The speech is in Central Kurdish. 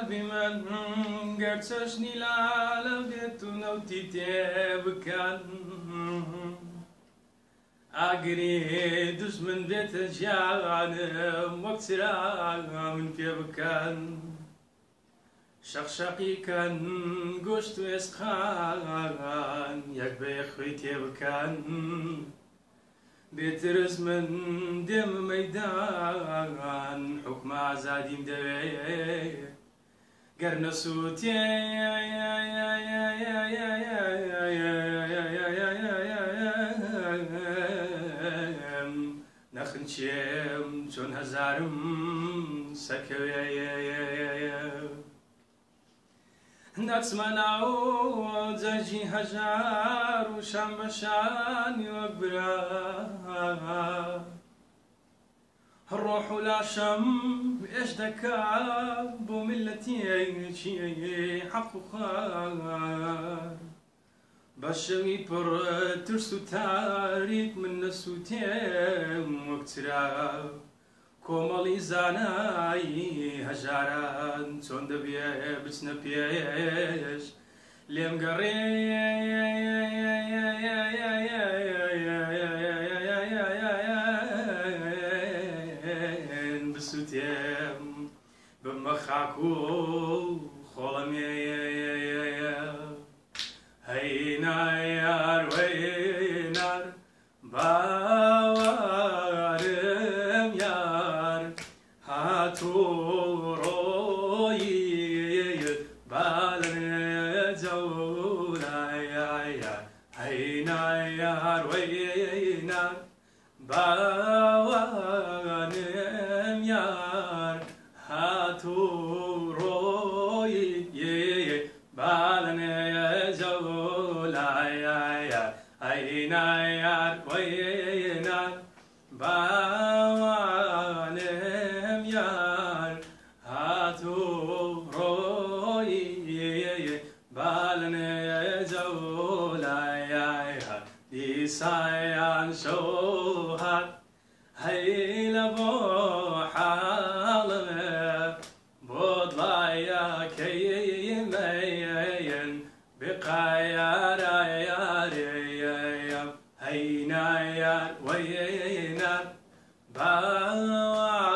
قلبي من قرششني لا لبيت نوتي تبكان أقريدش من بيت الجانم وقترا من في بكان شقشقي كان قشت ويسخان يكبي خويتي بكان بيترز من دم ميدان حكم عزادي مدوي قرن صوتي نخنشم شون هزارم سكوي نتمنعو زجي هجار وشام بشاني وقبرا الروح لا شم ايش دكا بو ملتي حق خار بشوي بر ترسو تاريك من السوتيم وقترا كومالي زاناي هجاران تون دبيه بسنا بيش ليم قري بسوتيم بمخاكو خولمي هينا يار وينار باوارم يار هاتوروي بالن جولا يا هينا يار وينار باوارم يار هاتوروي بالن جولا يا هينا يار وينار باوانم يار هاتو روي بالن جولا يا ديسايان شوهات هيلا بو حالم بودلا يا كيمين بقايا هينا يا وينا باوا